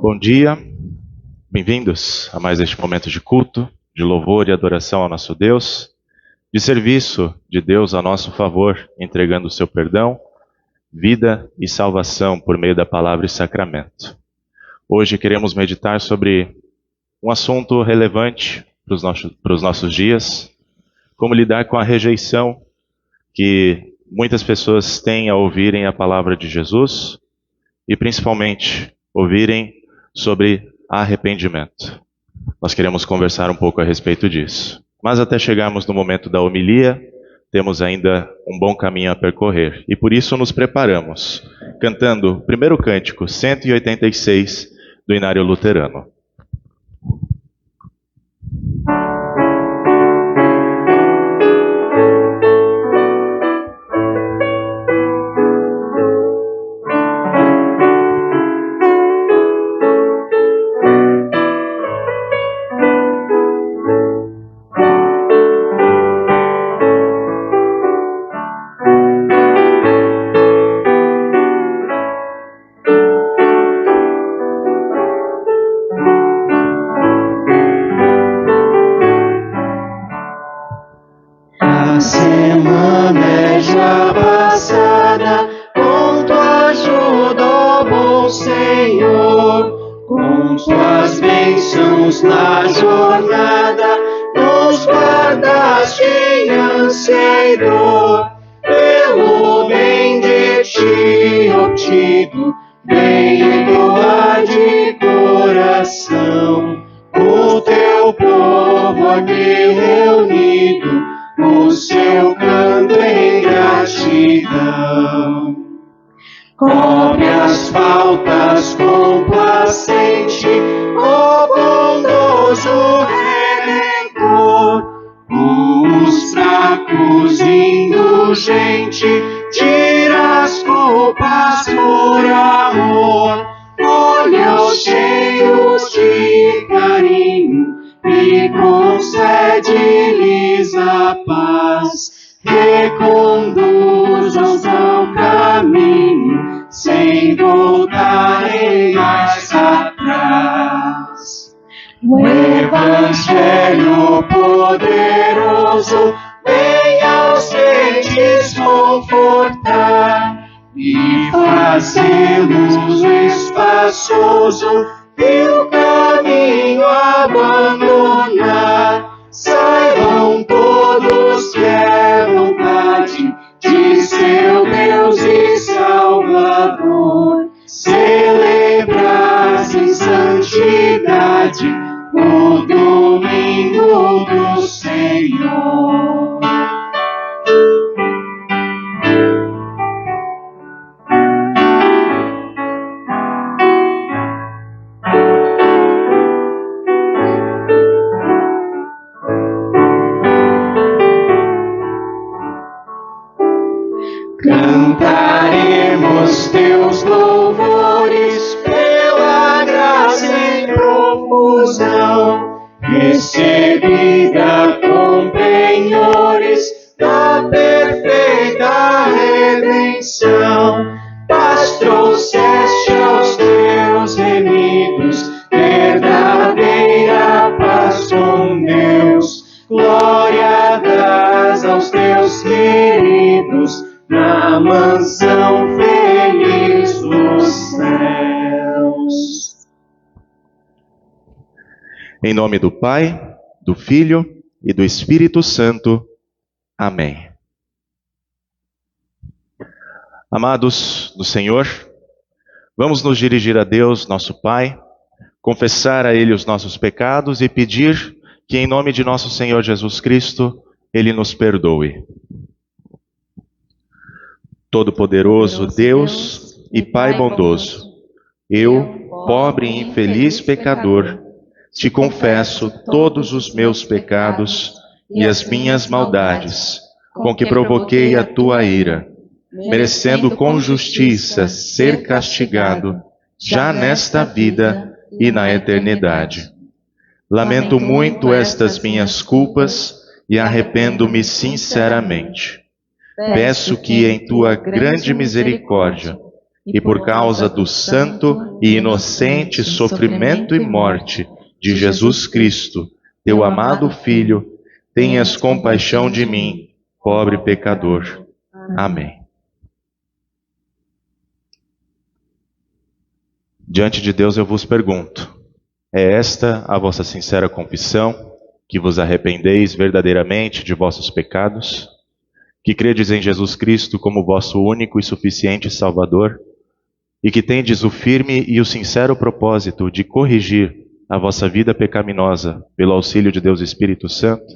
Bom dia, bem-vindos a mais este momento de culto, de louvor e adoração ao nosso Deus, de serviço de Deus a nosso favor, entregando o seu perdão, vida e salvação por meio da palavra e sacramento. Hoje queremos meditar sobre um assunto relevante para os nossos dias, como lidar com a rejeição que muitas pessoas têm ao ouvirem a palavra de Jesus e principalmente ouvirem sobre arrependimento. Nós queremos conversar um pouco a respeito disso. Mas até chegarmos no momento da homilia, temos ainda um bom caminho a percorrer. E por isso nos preparamos, cantando o primeiro cântico, 186, do Inário Luterano. Cobre as faltas complacente, ó bondoso Redentor. Os fracos indulgente, tira as culpas por amor. Olhos cheios de carinho e concede-lhes a paz. Reconduz-os ao caminho, sem voltarem mais atrás. O Evangelho poderoso vem aos crentes confortar e fazê-los espaçoso e o caminho abandonar. Saibam todos que é vontade de seu Deus e Salvador celebrar em santidade o domingo do Senhor. Cantaremos teus louvores pela graça em profusão, recebida com penhores da perfeita redenção. Paz trouxeste aos teus remidos, verdadeira paz com Deus. Glória dás aos teus queridos, na mansão feliz dos céus. Em nome do Pai, do Filho e do Espírito Santo. Amém. Amados do Senhor, vamos nos dirigir a Deus, nosso Pai, confessar a Ele os nossos pecados e pedir que, em nome de nosso Senhor Jesus Cristo, Ele nos perdoe. Todo-Poderoso Deus e Pai bondoso, eu, pobre e infeliz pecador, te confesso todos os meus pecados e as minhas maldades, com que provoquei a tua ira, merecendo com justiça ser castigado, já nesta vida e na eternidade. Lamento muito estas minhas culpas e arrependo-me sinceramente. Peço que, em tua grande misericórdia, e por causa do santo e inocente sofrimento e morte de Jesus Cristo, teu amado Filho, tenhas compaixão de mim, pobre pecador. Amém. Diante de Deus eu vos pergunto: é esta a vossa sincera confissão, que vos arrependeis verdadeiramente de vossos pecados? Que credes em Jesus Cristo como vosso único e suficiente Salvador? E que tendes o firme e o sincero propósito de corrigir a vossa vida pecaminosa pelo auxílio de Deus Espírito Santo?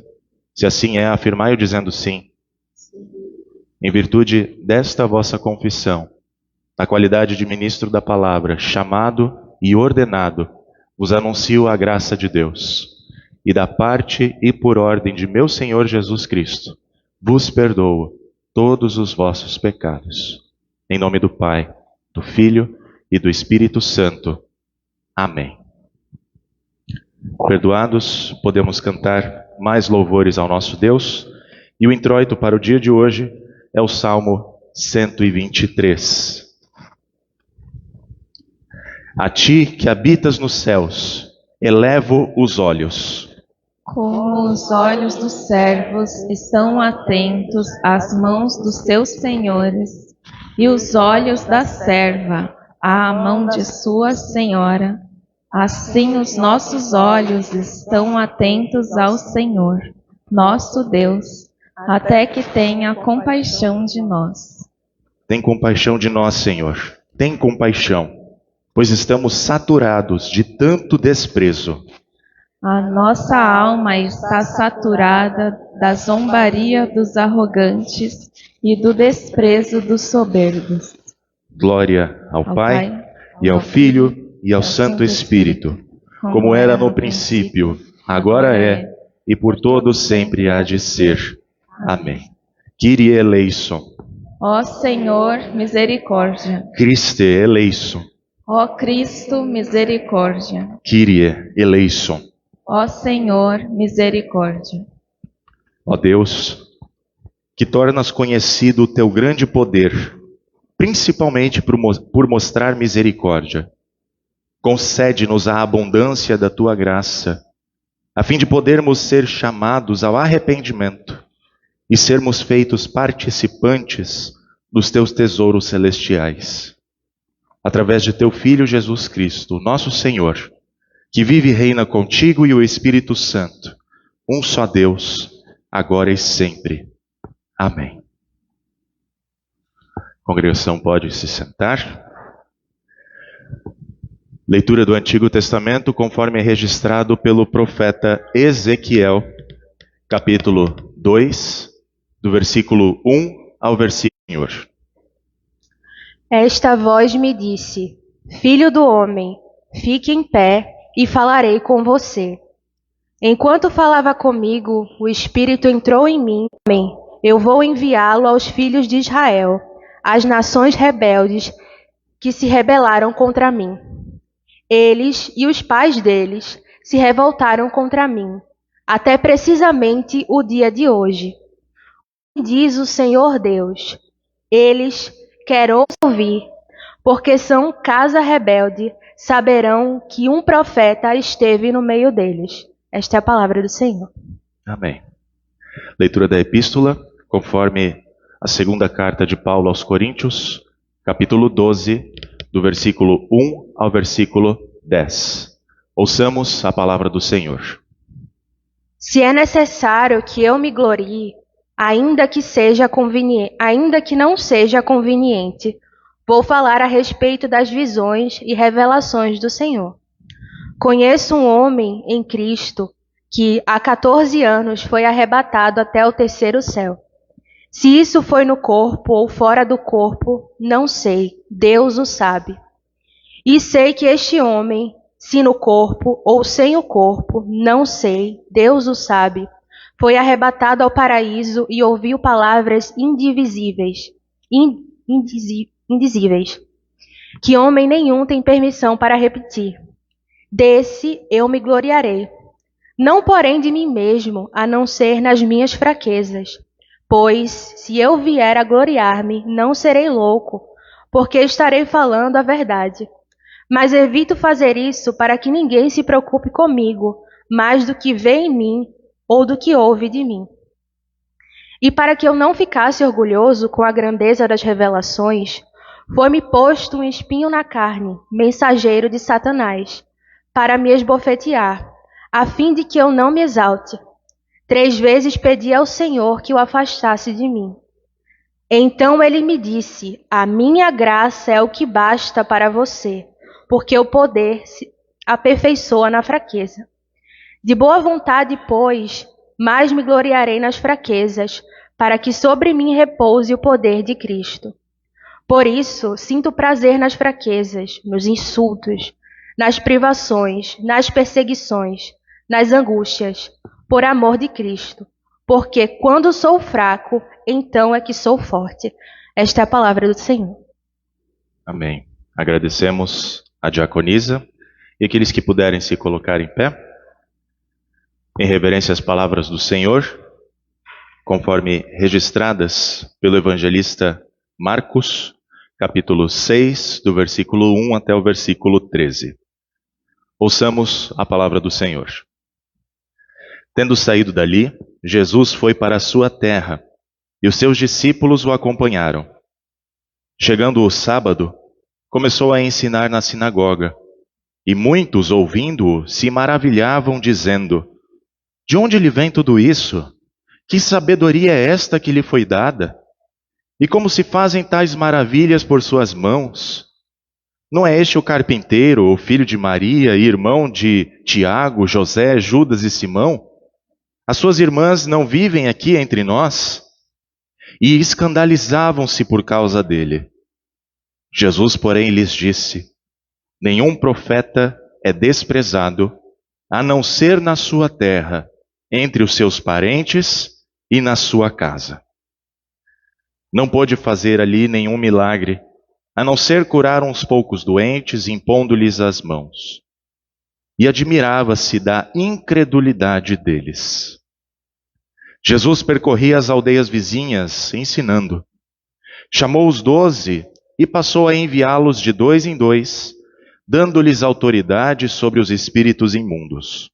Se assim é, afirmai-o dizendo sim. Em virtude desta vossa confissão, na qualidade de ministro da palavra, chamado e ordenado, vos anuncio a graça de Deus. E da parte e por ordem de meu Senhor Jesus Cristo, vos perdoo todos os vossos pecados. Em nome do Pai, do Filho e do Espírito Santo. Amém. Perdoados, podemos cantar mais louvores ao nosso Deus. E o introito para o dia de hoje é o Salmo 123. A ti que habitas nos céus, elevo os olhos. Como os olhos dos servos estão atentos às mãos dos seus senhores, e os olhos da serva à mão de sua senhora, assim os nossos olhos estão atentos ao Senhor, nosso Deus, até que tenha compaixão de nós. Tem compaixão de nós, Senhor. Tem compaixão, pois estamos saturados de tanto desprezo. A nossa alma está saturada da zombaria dos arrogantes e do desprezo dos soberbos. Glória ao Pai, e ao Filho, e ao Santo Espírito, como era no princípio, agora é, e por todo sempre há de ser. Amém. Kyrie eleison. Ó Senhor, misericórdia. Christe eleison. Ó Cristo, misericórdia. Kyrie eleison. Ó Senhor, misericórdia. Ó Deus, que tornas conhecido o teu grande poder, principalmente por mostrar misericórdia, concede-nos a abundância da tua graça, a fim de podermos ser chamados ao arrependimento e sermos feitos participantes dos teus tesouros celestiais. Através de teu Filho Jesus Cristo, nosso Senhor, que vive e reina contigo e o Espírito Santo, um só Deus, agora e sempre. Amém. A congregação pode se sentar. Leitura do Antigo Testamento, conforme é registrado pelo profeta Ezequiel, capítulo 2, do versículo 1 ao versículo Senhor. Esta voz me disse: Filho do homem, fique em pé e falarei com você. Enquanto falava comigo, o Espírito entrou em mim. Eu vou enviá-lo aos filhos de Israel, às nações rebeldes que se rebelaram contra mim. Eles e os pais deles se revoltaram contra mim, até precisamente o dia de hoje. Diz o Senhor Deus: eles querem ouvir, porque são casa rebelde, saberão que um profeta esteve no meio deles. Esta é a palavra do Senhor. Amém. Leitura da Epístola, conforme a segunda carta de Paulo aos Coríntios, capítulo 12, do versículo 1 ao versículo 10. Ouçamos a palavra do Senhor. Se é necessário que eu me glorie, ainda que não seja conveniente, vou falar a respeito das visões e revelações do Senhor. Conheço um homem em Cristo que há 14 anos foi arrebatado até o terceiro céu. Se isso foi no corpo ou fora do corpo, não sei, Deus o sabe. E sei que este homem, se no corpo ou sem o corpo, não sei, Deus o sabe, foi arrebatado ao paraíso e ouviu palavras indizíveis, que homem nenhum tem permissão para repetir. Desse eu me gloriarei. Não porém de mim mesmo, a não ser nas minhas fraquezas. Pois, se eu vier a gloriar-me, não serei louco, porque estarei falando a verdade. Mas evito fazer isso para que ninguém se preocupe comigo, mais do que vê em mim ou do que ouve de mim. E para que eu não ficasse orgulhoso com a grandeza das revelações, foi-me posto um espinho na carne, mensageiro de Satanás, para me esbofetear, a fim de que eu não me exalte. 3 vezes pedi ao Senhor que o afastasse de mim. Então ele me disse: a minha graça é o que basta para você, porque o poder se aperfeiçoa na fraqueza. De boa vontade, pois, mais me gloriarei nas fraquezas, para que sobre mim repouse o poder de Cristo. Por isso, sinto prazer nas fraquezas, nos insultos, nas privações, nas perseguições, nas angústias, por amor de Cristo. Porque quando sou fraco, então é que sou forte. Esta é a palavra do Senhor. Amém. Agradecemos a diaconisa e aqueles que puderem se colocar em pé, em reverência às palavras do Senhor, conforme registradas pelo evangelista Marcos, capítulo 6, do versículo 1 até o versículo 13. Ouçamos a palavra do Senhor. Tendo saído dali, Jesus foi para a sua terra, e os seus discípulos o acompanharam. Chegando o sábado, começou a ensinar na sinagoga, e muitos, ouvindo-o, se maravilhavam, dizendo: de onde lhe vem tudo isso? Que sabedoria é esta que lhe foi dada? E como se fazem tais maravilhas por suas mãos? Não é este o carpinteiro, o filho de Maria, e irmão de Tiago, José, Judas e Simão? As suas irmãs não vivem aqui entre nós? E escandalizavam-se por causa dele. Jesus, porém, lhes disse: nenhum profeta é desprezado, a não ser na sua terra, entre os seus parentes e na sua casa. Não pôde fazer ali nenhum milagre, a não ser curar uns poucos doentes, impondo-lhes as mãos. E admirava-se da incredulidade deles. Jesus percorria as aldeias vizinhas, ensinando. Chamou os 12 e passou a enviá-los de 2 em 2, dando-lhes autoridade sobre os espíritos imundos.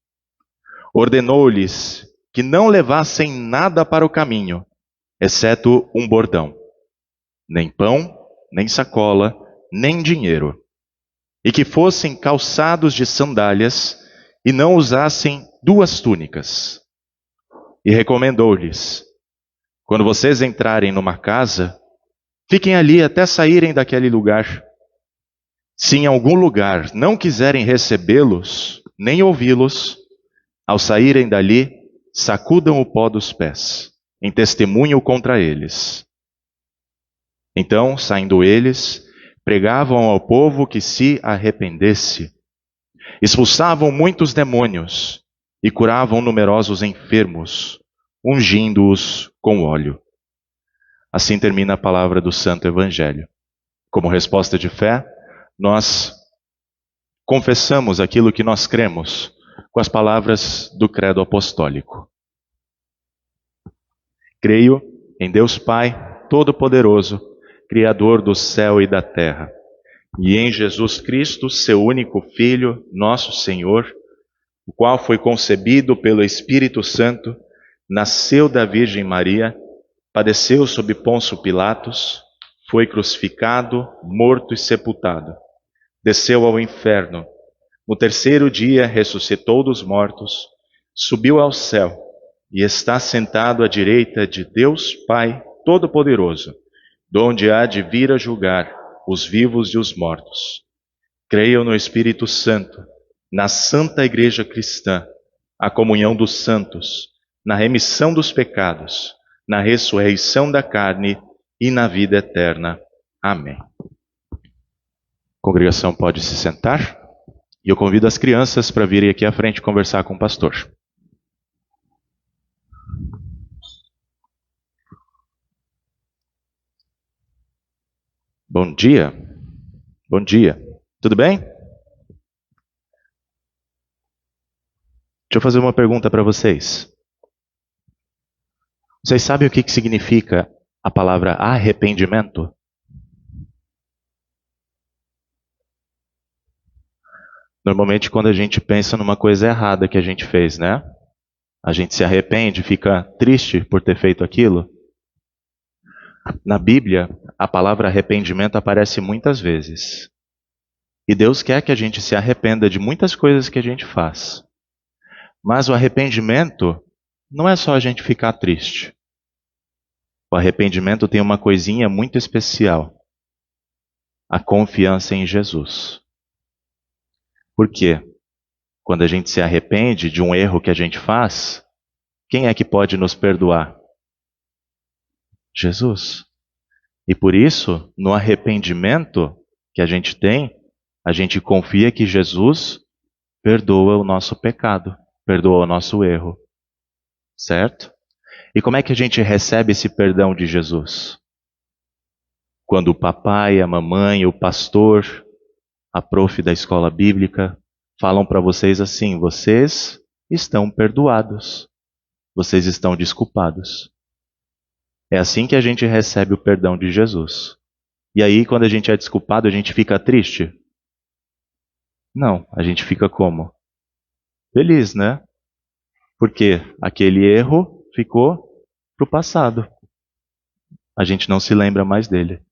Ordenou-lhes que não levassem nada para o caminho, exceto um bordão, nem pão, nem sacola, nem dinheiro, e que fossem calçados de sandálias e não usassem 2 túnicas. E recomendou-lhes: quando vocês entrarem numa casa, fiquem ali até saírem daquele lugar. Se em algum lugar não quiserem recebê-los, nem ouvi-los, ao saírem dali, sacudam o pó dos pés, em testemunho contra eles. Então, saindo eles, pregavam ao povo que se arrependesse, expulsavam muitos demônios e curavam numerosos enfermos, ungindo-os com óleo. Assim termina a palavra do Santo Evangelho. Como resposta de fé, nós confessamos aquilo que nós cremos com as palavras do credo apostólico. Creio em Deus Pai Todo-Poderoso, Criador do céu e da terra, e em Jesus Cristo, seu único Filho, nosso Senhor, o qual foi concebido pelo Espírito Santo, nasceu da Virgem Maria, padeceu sob Pôncio Pilatos, foi crucificado, morto e sepultado. Desceu ao inferno. No 3º dia ressuscitou dos mortos, subiu ao céu e está sentado à direita de Deus Pai Todo-Poderoso, donde há de vir a julgar os vivos e os mortos. Creio no Espírito Santo, na Santa Igreja Cristã, a comunhão dos santos, na remissão dos pecados, na ressurreição da carne e na vida eterna. Amém. A congregação pode se sentar e eu convido as crianças para virem aqui à frente conversar com o pastor. Bom dia. Bom dia. Tudo bem? Deixa eu fazer uma pergunta para vocês. Vocês sabem o que significa a palavra arrependimento? Normalmente quando a gente pensa numa coisa errada que a gente fez, né? A gente se arrepende, fica triste por ter feito aquilo. Na Bíblia, a palavra arrependimento aparece muitas vezes. E Deus quer que a gente se arrependa de muitas coisas que a gente faz. Mas o arrependimento não é só a gente ficar triste. O arrependimento tem uma coisinha muito especial: a confiança em Jesus. Por quê? Quando a gente se arrepende de um erro que a gente faz, quem é que pode nos perdoar? Jesus. E por isso, no arrependimento que a gente confia que Jesus perdoa o nosso pecado, perdoa o nosso erro. Certo? E como é que a gente recebe esse perdão de Jesus? Quando o papai, a mamãe, o pastor, a prof da escola bíblica falam para vocês assim: vocês estão perdoados, vocês estão desculpados. É assim que a gente recebe o perdão de Jesus. E aí, quando a gente é desculpado, a gente fica triste? Não, a gente fica como? Feliz, né? Porque aquele erro ficou para o passado. A gente não se lembra mais dele.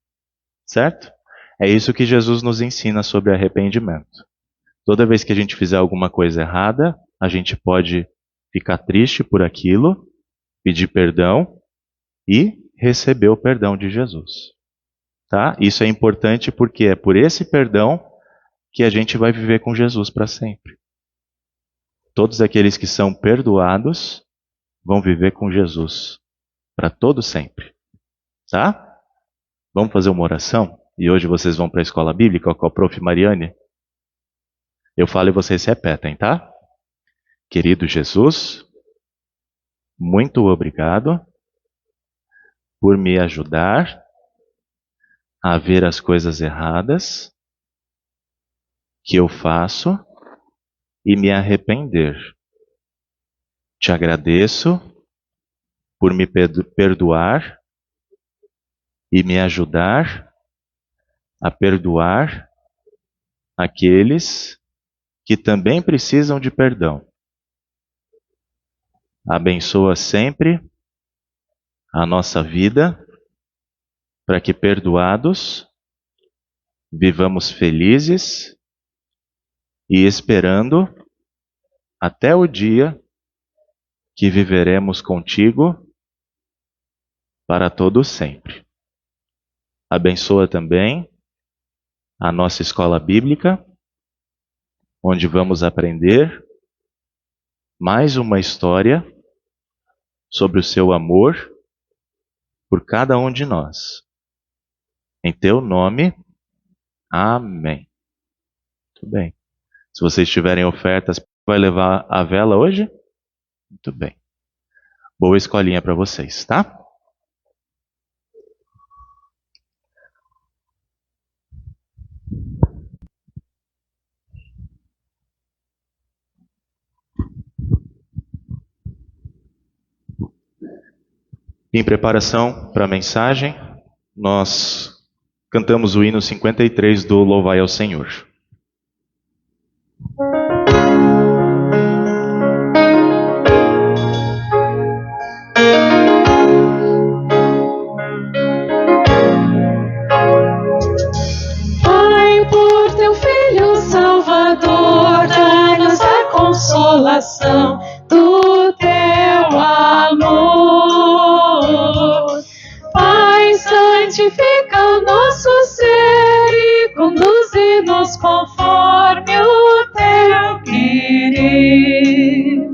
Certo? É isso que Jesus nos ensina sobre arrependimento. Toda vez que a gente fizer alguma coisa errada, a gente pode ficar triste por aquilo, pedir perdão e receber o perdão de Jesus. Tá? Isso é importante porque é por esse perdão que a gente vai viver com Jesus para sempre. Todos aqueles que são perdoados vão viver com Jesus para todo sempre. Tá? Vamos fazer uma oração? E hoje vocês vão para a escola bíblica com a prof. Mariane? Eu falo e vocês repetem, tá? Querido Jesus, muito obrigado por me ajudar a ver as coisas erradas que eu faço e me arrepender. Te agradeço por me perdoar e me ajudar a perdoar aqueles que também precisam de perdão. Abençoa sempre a nossa vida, para que, perdoados, vivamos felizes e esperando até o dia que viveremos contigo para todo sempre. Abençoa também a nossa escola bíblica, onde vamos aprender mais uma história sobre o seu amor por cada um de nós. Em teu nome, amém. Muito bem. Se vocês tiverem ofertas, vai levar a vela hoje? Muito bem. Boa escolinha para vocês, tá? Em preparação para a mensagem, nós cantamos o hino 53 do Louvai ao Senhor. Pai, por teu Filho Salvador, dá-nos a consolação do teu amor. Pai, santifica o nosso ser e conduze-nos conforme o teu querer.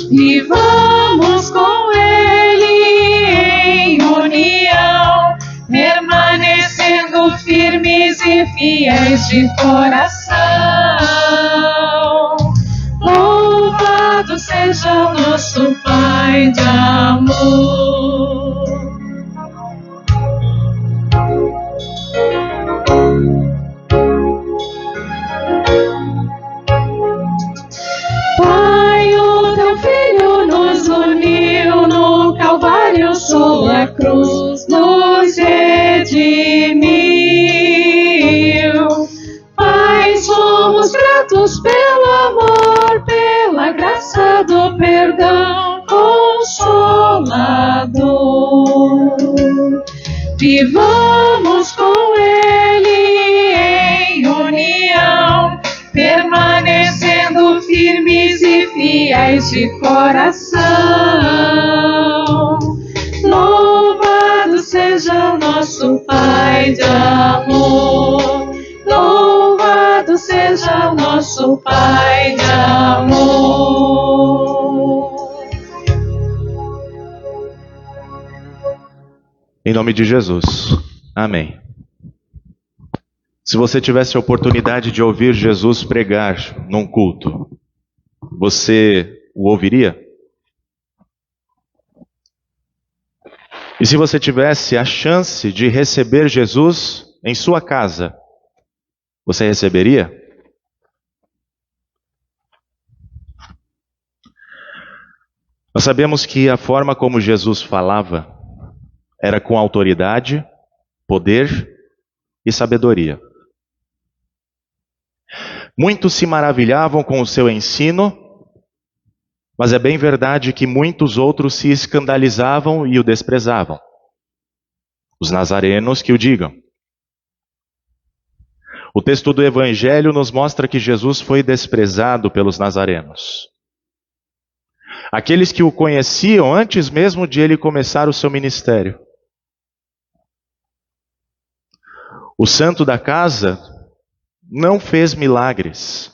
Vivamos com Ele em união, permanecendo firmes e fiéis de coração. Louvado seja o nosso Pai de amor. Pai, cruz nos redimiu. Pai, somos gratos pelo amor, pela graça do perdão consolador. Vivamos com Ele em união, permanecendo firmes e fiéis de coração. Louvado seja o nosso Pai de amor. Louvado seja o nosso Pai de amor. Em nome de Jesus. Amém. Se você tivesse a oportunidade de ouvir Jesus pregar num culto, você o ouviria? E se você tivesse a chance de receber Jesus em sua casa, você receberia? Nós sabemos que a forma como Jesus falava era com autoridade, poder e sabedoria. Muitos se maravilhavam com o seu ensino, mas é bem verdade que muitos outros se escandalizavam e o desprezavam. Os nazarenos que o digam. O texto do Evangelho nos mostra que Jesus foi desprezado pelos nazarenos. Aqueles que o conheciam antes mesmo de ele começar o seu ministério. O santo da casa não fez milagres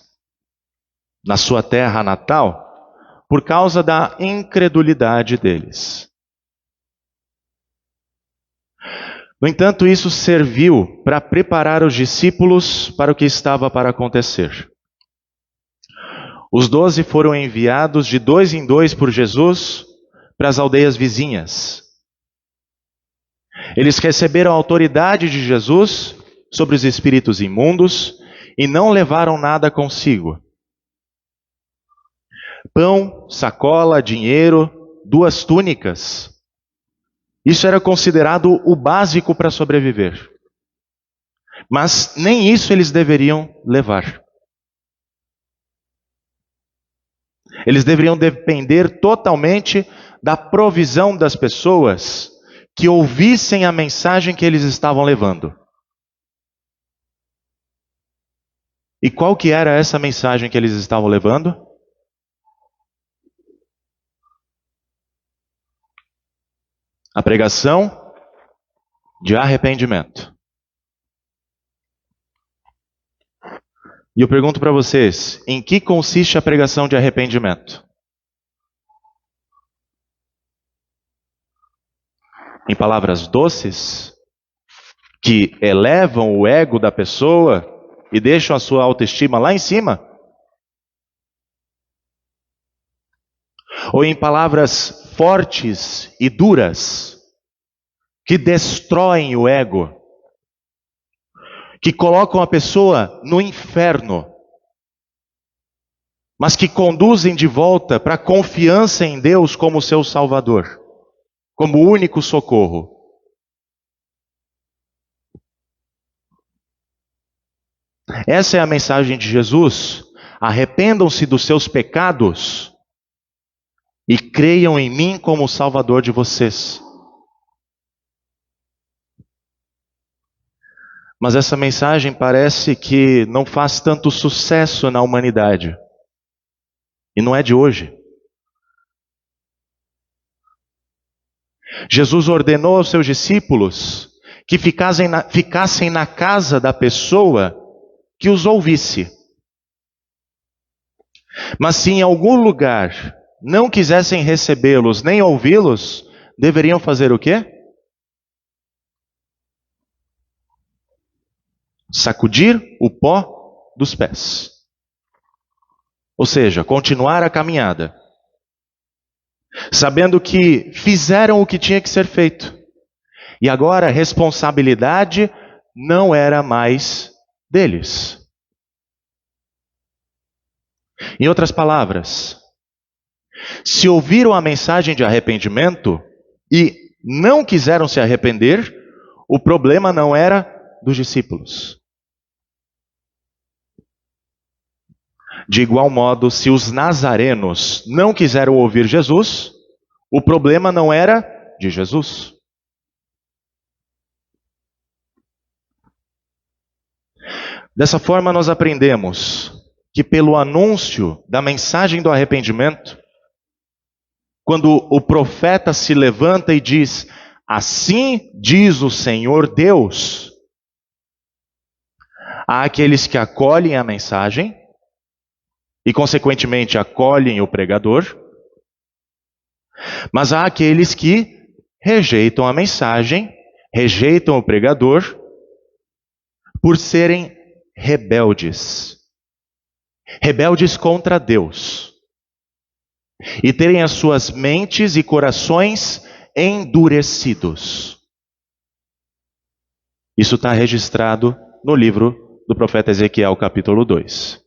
na sua terra natal por causa da incredulidade deles. No entanto, isso serviu para preparar os discípulos para o que estava para acontecer. Os 12 foram enviados de 2 em 2 por Jesus para as aldeias vizinhas. Eles receberam a autoridade de Jesus sobre os espíritos imundos e não levaram nada consigo. Pão, sacola, dinheiro, 2 túnicas. Isso era considerado o básico para sobreviver. Mas nem isso eles deveriam levar. Eles deveriam depender totalmente da provisão das pessoas que ouvissem a mensagem que eles estavam levando. E qual que era essa mensagem que eles estavam levando? A pregação de arrependimento. E eu pergunto para vocês, em que consiste a pregação de arrependimento? Em palavras doces, que elevam o ego da pessoa e deixam a sua autoestima lá em cima? Ou em palavras fortes e duras, que destroem o ego, que colocam a pessoa no inferno, mas que conduzem de volta para a confiança em Deus como seu Salvador, como único socorro? Essa é a mensagem de Jesus. Arrependam-se dos seus pecados e creiam em mim como o Salvador de vocês. Mas essa mensagem parece que não faz tanto sucesso na humanidade. E não é de hoje. Jesus ordenou aos seus discípulos que ficassem na casa da pessoa que os ouvisse. Mas se em algum lugar não quisessem recebê-los nem ouvi-los, deveriam fazer o quê? Sacudir o pó dos pés. Ou seja, continuar a caminhada. Sabendo que fizeram o que tinha que ser feito. E agora a responsabilidade não era mais deles. Em outras palavras, se ouviram a mensagem de arrependimento e não quiseram se arrepender, o problema não era dos discípulos. De igual modo, se os nazarenos não quiseram ouvir Jesus, o problema não era de Jesus. Dessa forma, nós aprendemos que pelo anúncio da mensagem do arrependimento, quando o profeta se levanta e diz: assim diz o Senhor Deus, há aqueles que acolhem a mensagem e, consequentemente, acolhem o pregador, mas há aqueles que rejeitam a mensagem, rejeitam o pregador, por serem rebeldes. Rebeldes contra Deus. E terem as suas mentes e corações endurecidos. Isso está registrado no livro do profeta Ezequiel, capítulo 2.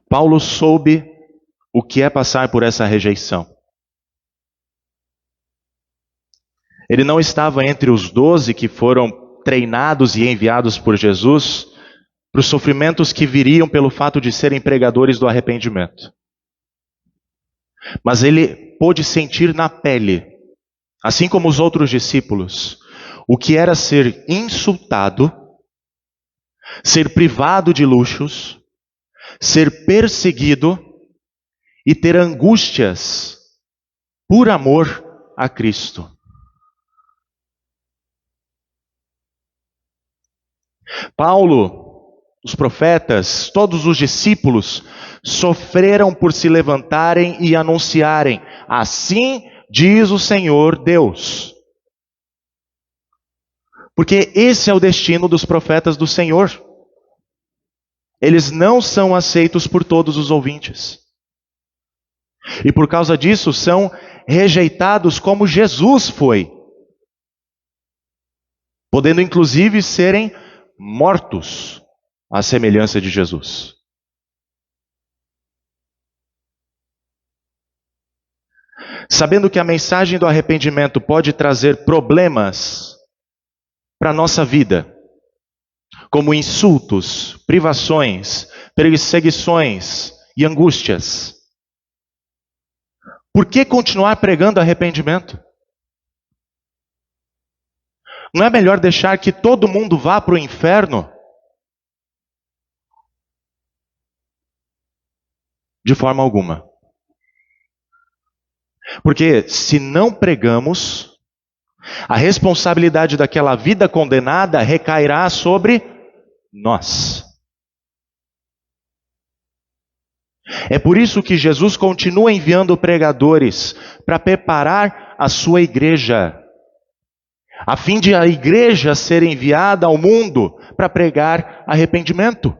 Paulo soube o que é passar por essa rejeição. Ele não estava entre os 12 que foram treinados e enviados por Jesus para os sofrimentos que viriam pelo fato de serem pregadores do arrependimento. Mas ele pôde sentir na pele, assim como os outros discípulos, o que era ser insultado, ser privado de luxos, ser perseguido e ter angústias por amor a Cristo. Paulo, os profetas, todos os discípulos sofreram por se levantarem e anunciarem: assim diz o Senhor Deus. Porque esse é o destino dos profetas do Senhor. Eles não são aceitos por todos os ouvintes. E por causa disso são rejeitados como Jesus foi. Podendo inclusive serem mortos à semelhança de Jesus. Sabendo que a mensagem do arrependimento pode trazer problemas para a nossa vida, como insultos, privações, perseguições e angústias, por que continuar pregando arrependimento? Não é melhor deixar que todo mundo vá para o inferno? De forma alguma. Porque se não pregamos, a responsabilidade daquela vida condenada recairá sobre nós. É por isso que Jesus continua enviando pregadores para preparar a sua igreja, a fim de a igreja ser enviada ao mundo para pregar arrependimento.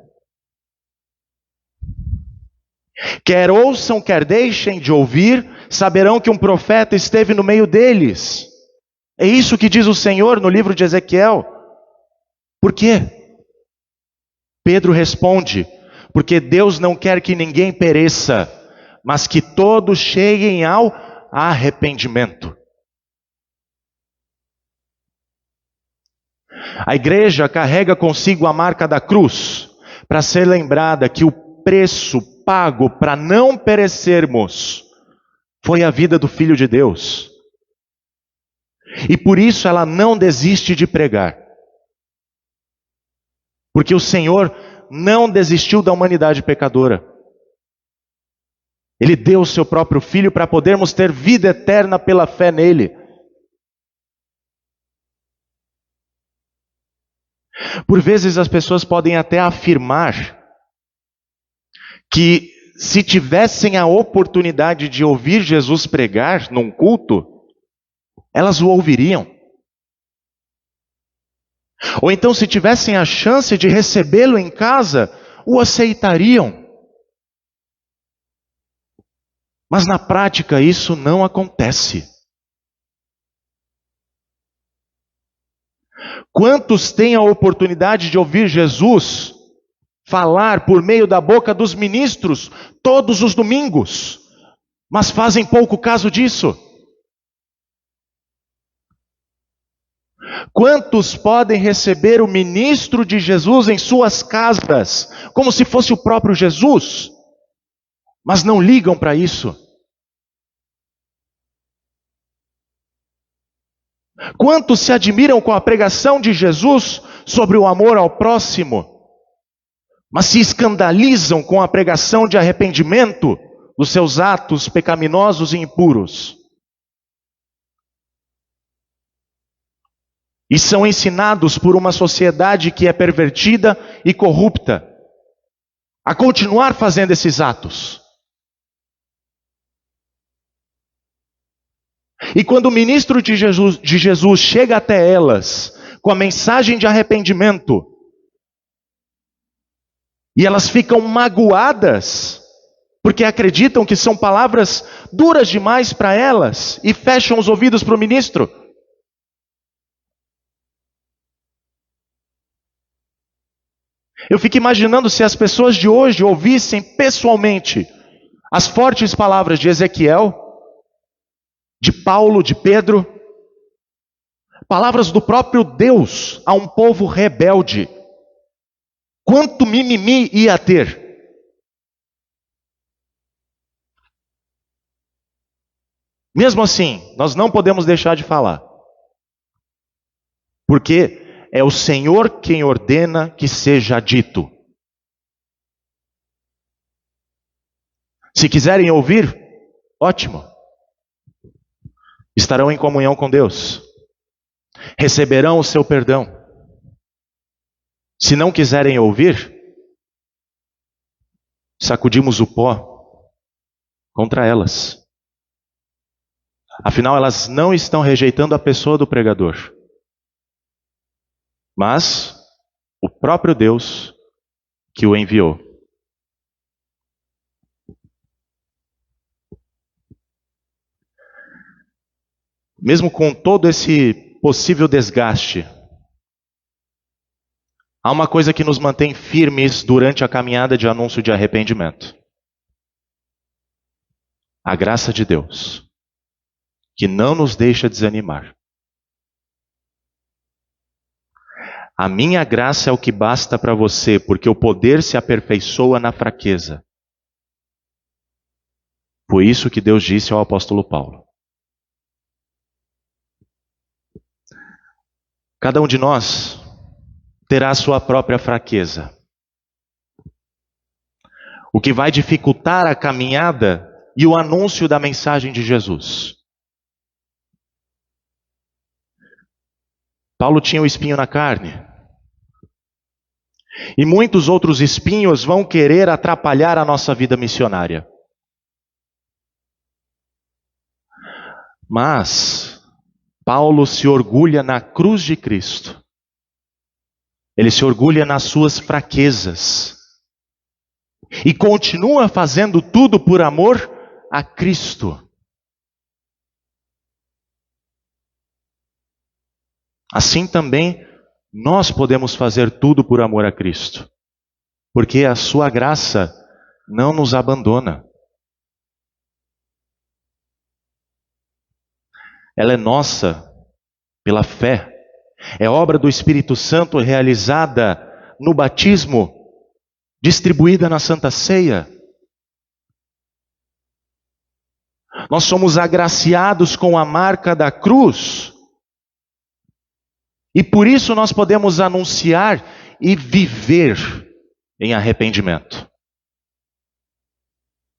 Quer ouçam, quer deixem de ouvir, saberão que um profeta esteve no meio deles. É isso que diz o Senhor no livro de Ezequiel. Por quê? Pedro responde: porque Deus não quer que ninguém pereça, mas que todos cheguem ao arrependimento. A igreja carrega consigo a marca da cruz, para ser lembrada que o preço pago para não perecermos foi a vida do Filho de Deus. E por isso ela não desiste de pregar. Porque o Senhor não desistiu da humanidade pecadora. Ele deu o seu próprio Filho para podermos ter vida eterna pela fé nele. Por vezes as pessoas podem até afirmar que se tivessem a oportunidade de ouvir Jesus pregar num culto, elas o ouviriam. Ou então, se tivessem a chance de recebê-lo em casa, o aceitariam. Mas na prática isso não acontece. Quantos têm a oportunidade de ouvir Jesus falar por meio da boca dos ministros todos os domingos? mas fazem pouco caso disso. Quantos podem receber o ministro de Jesus em suas casas, como se fosse o próprio Jesus, mas não ligam para isso? Quantos se admiram com a pregação de Jesus sobre o amor ao próximo, mas se escandalizam com a pregação de arrependimento dos seus atos pecaminosos e impuros? E são ensinados por uma sociedade que é pervertida e corrupta a continuar fazendo esses atos. E quando o ministro de Jesus chega até elas com a mensagem de arrependimento, e elas ficam magoadas, porque acreditam que são palavras duras demais para elas, e fecham os ouvidos para o ministro. Eu fico imaginando se as pessoas de hoje ouvissem pessoalmente as fortes palavras de Ezequiel, de Paulo, de Pedro, palavras do próprio Deus a um povo rebelde. Quanto mimimi ia ter? Mesmo assim, nós não podemos deixar de falar, porque é o Senhor quem ordena que seja dito. Se quiserem ouvir, ótimo. Estarão em comunhão com Deus. Receberão o seu perdão. Se não quiserem ouvir, sacudimos o pó contra elas. Afinal, elas não estão rejeitando a pessoa do pregador, mas o próprio Deus que o enviou. Mesmo com todo esse possível desgaste, há uma coisa que nos mantém firmes durante a caminhada de anúncio de arrependimento: a graça de Deus, que não nos deixa desanimar. A minha graça é o que basta para você, porque o poder se aperfeiçoa na fraqueza. Foi isso que Deus disse ao apóstolo Paulo. Cada um de nós terá a sua própria fraqueza, o que vai dificultar a caminhada e o anúncio da mensagem de Jesus. Paulo tinha o espinho na carne, e muitos outros espinhos vão querer atrapalhar a nossa vida missionária. Mas Paulo se orgulha na cruz de Cristo. Ele se orgulha nas suas fraquezas. E continua fazendo tudo por amor a Cristo. Assim também nós podemos fazer tudo por amor a Cristo, porque a sua graça não nos abandona. Ela é nossa pela fé. É obra do Espírito Santo realizada no batismo, distribuída na Santa Ceia. Nós somos agraciados com a marca da cruz. E por isso nós podemos anunciar e viver em arrependimento.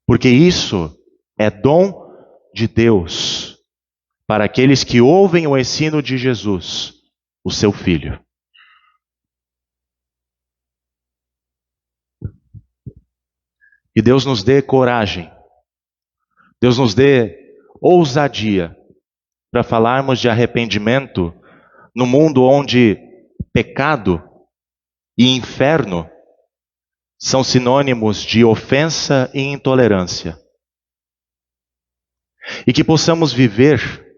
Porque isso é dom de Deus para aqueles que ouvem o ensino de Jesus, o seu Filho. E Deus nos dê coragem, Deus nos dê ousadia para falarmos de arrependimento no mundo onde pecado e inferno são sinônimos de ofensa e intolerância. E que possamos viver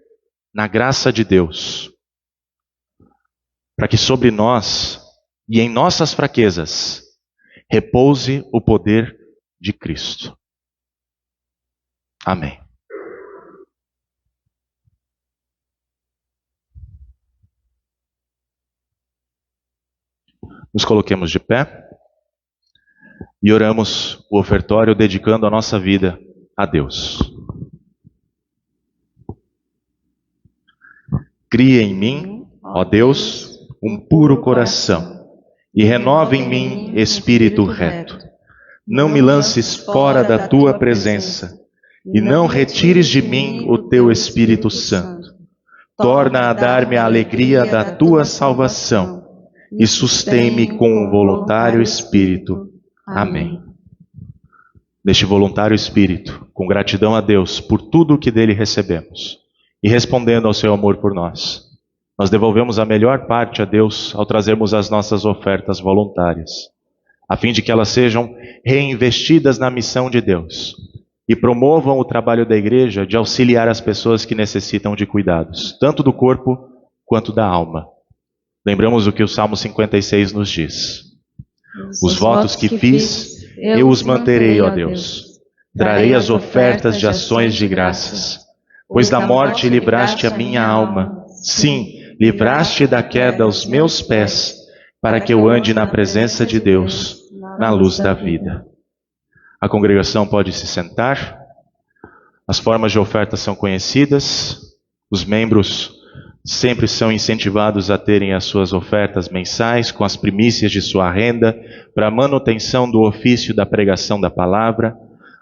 na graça de Deus, para que sobre nós e em nossas fraquezas repouse o poder de Cristo. Amém. Nos coloquemos de pé e oramos o ofertório dedicando a nossa vida a Deus. Cria em mim, ó Deus, um puro coração e renova em mim espírito reto. Não me lances fora da tua presença e não retires de mim o teu Espírito Santo. Torna a dar-me a alegria da tua salvação e sustém-me com um voluntário espírito. Amém. Neste voluntário espírito, com gratidão a Deus por tudo o que dele recebemos e respondendo ao seu amor por nós, nós devolvemos a melhor parte a Deus ao trazermos as nossas ofertas voluntárias, a fim de que elas sejam reinvestidas na missão de Deus e promovam o trabalho da igreja de auxiliar as pessoas que necessitam de cuidados, tanto do corpo quanto da alma. Lembramos o que o Salmo 56 nos diz. Os votos que fiz, eu os manterei, ó Deus. Trarei as ofertas de ações de graças, pois da morte livraste a minha alma. Sim, livraste da queda os meus pés, para que eu ande na presença de Deus, na luz da vida. A congregação pode se sentar. As formas de oferta são conhecidas. Os membros sempre são incentivados a terem as suas ofertas mensais com as primícias de sua renda para a manutenção do ofício da pregação da palavra.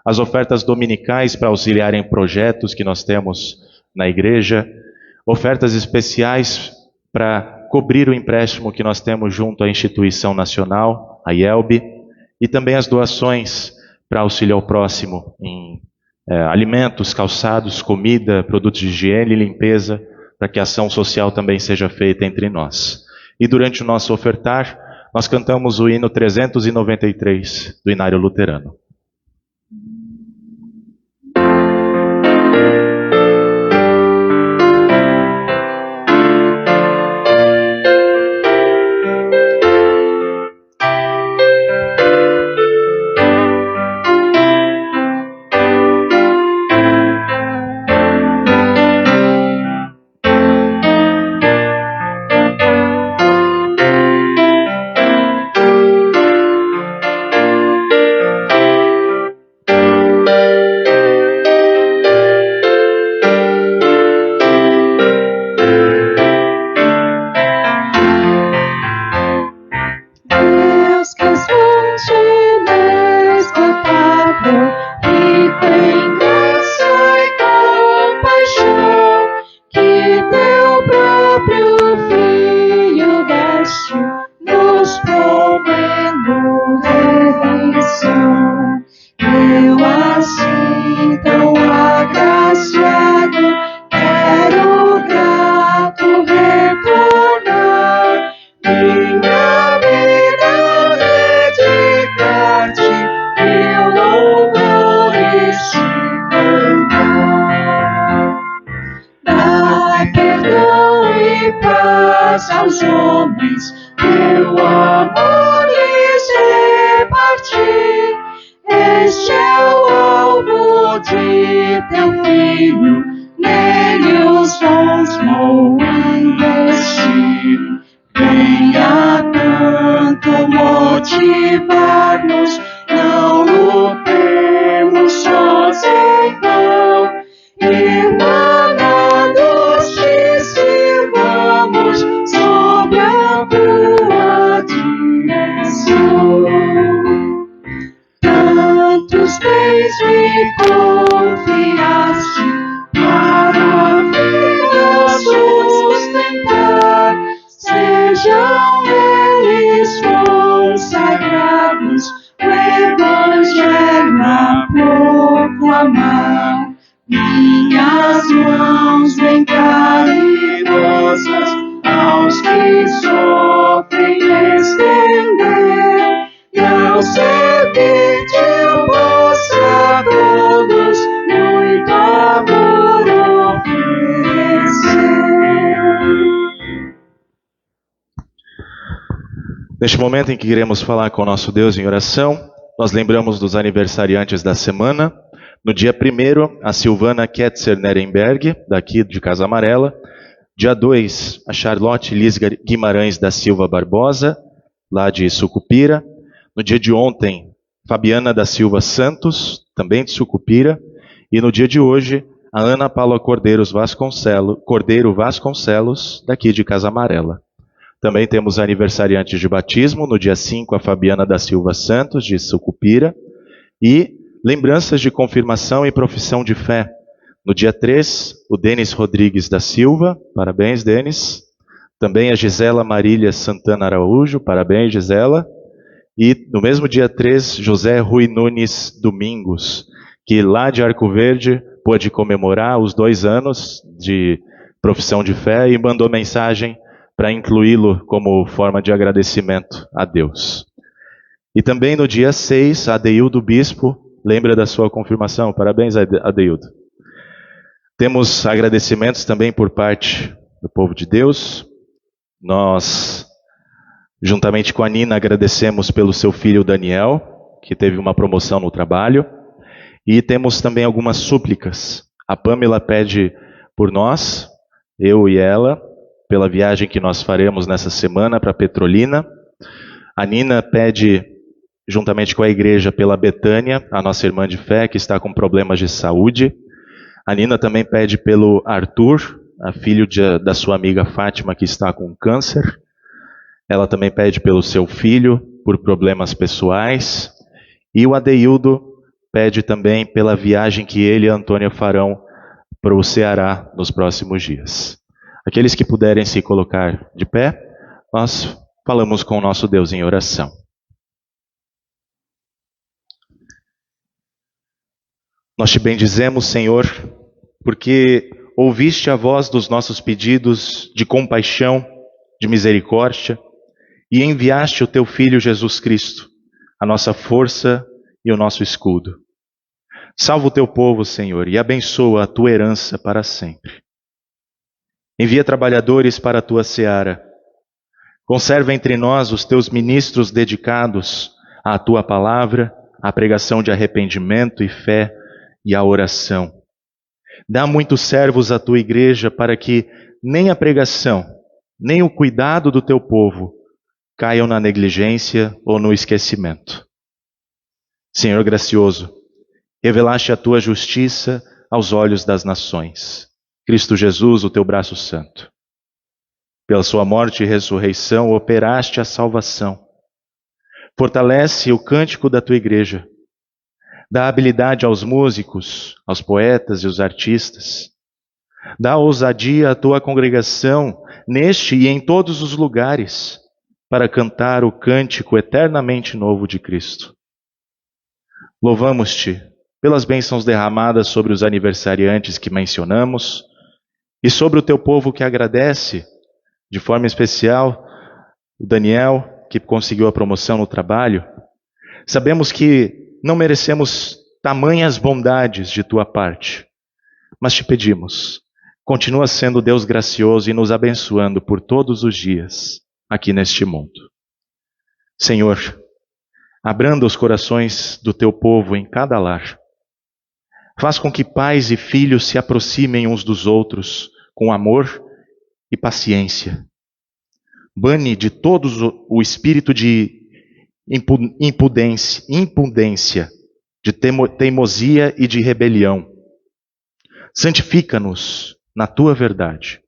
As ofertas dominicais para auxiliar em projetos que nós temos na igreja. Ofertas especiais para cobrir o empréstimo que nós temos junto à instituição nacional, a IELB. E também as doações para auxílio ao próximo em alimentos, calçados, comida, produtos de higiene e limpeza, para que a ação social também seja feita entre nós. E durante o nosso ofertar, nós cantamos o hino 393 do Inário Luterano. Neste momento em que queremos falar com o nosso Deus em oração, nós lembramos dos aniversariantes da semana. No dia 1º, a Silvana Ketzer Nerenberg, daqui de Casa Amarela. Dia 2, a Charlotte Liz Guimarães da Silva Barbosa. lá de Sucupira. No dia de ontem, Fabiana da Silva Santos, também de Sucupira. E no dia de hoje, a Ana Paula Cordeiro Vasconcelos, daqui de Casa Amarela. Também temos aniversariantes de batismo. No dia 5, a Fabiana da Silva Santos, de Sucupira. E lembranças de confirmação e profissão de fé. No dia 3, o Denis Rodrigues da Silva. Parabéns, Denis. Também a Gisela Marília Santana Araújo. Parabéns, Gisela. E no mesmo dia 3, José Rui Nunes Domingos, que lá de Arco Verde pôde comemorar os 2 anos de profissão de fé e mandou mensagem para incluí-lo como forma de agradecimento a Deus. E também no dia 6, Adeildo Bispo, lembra da sua confirmação? Parabéns, Adeildo. Temos agradecimentos também por parte do povo de Deus. Nós, juntamente com a Nina, agradecemos pelo seu filho Daniel, que teve uma promoção no trabalho. E temos também algumas súplicas. A Pamela pede por nós, eu e ela, pela viagem que nós faremos nessa semana para Petrolina. A Nina pede, juntamente com a igreja, pela Betânia, a nossa irmã de fé, que está com problemas de saúde. A Nina também pede pelo Arthur, filho da sua amiga Fátima, que está com câncer. Ela também pede pelo seu filho, por problemas pessoais. E o Adeildo pede também pela viagem que ele e a Antônia farão para o Ceará nos próximos dias. Aqueles que puderem se colocar de pé, nós falamos com o nosso Deus em oração. Nós te bendizemos, Senhor, porque ouviste a voz dos nossos pedidos de compaixão, de misericórdia, e enviaste o teu Filho Jesus Cristo, a nossa força e o nosso escudo. Salva o teu povo, Senhor, e abençoa a tua herança para sempre. Envia trabalhadores para a tua seara. Conserva entre nós os teus ministros dedicados à tua palavra, à pregação de arrependimento e fé e à oração. Dá muitos servos à tua igreja para que nem a pregação, nem o cuidado do teu povo caiam na negligência ou no esquecimento. Senhor gracioso, revelaste a tua justiça aos olhos das nações. Cristo Jesus, o teu braço santo. Pela sua morte e ressurreição, operaste a salvação. Fortalece o cântico da tua igreja. Dá habilidade aos músicos, aos poetas e aos artistas. Dá ousadia à tua congregação, neste e em todos os lugares, para cantar o cântico eternamente novo de Cristo. Louvamos-te pelas bênçãos derramadas sobre os aniversariantes que mencionamos e sobre o teu povo que agradece, de forma especial, o Daniel, que conseguiu a promoção no trabalho. Sabemos que não merecemos tamanhas bondades de tua parte, mas te pedimos, continua sendo Deus gracioso e nos abençoando por todos os dias aqui neste mundo. Senhor, abranda os corações do teu povo em cada lar. Faz com que pais e filhos se aproximem uns dos outros com amor e paciência. Bane de todos o espírito de impudência, de teimosia e de rebelião. Santifica-nos na tua verdade.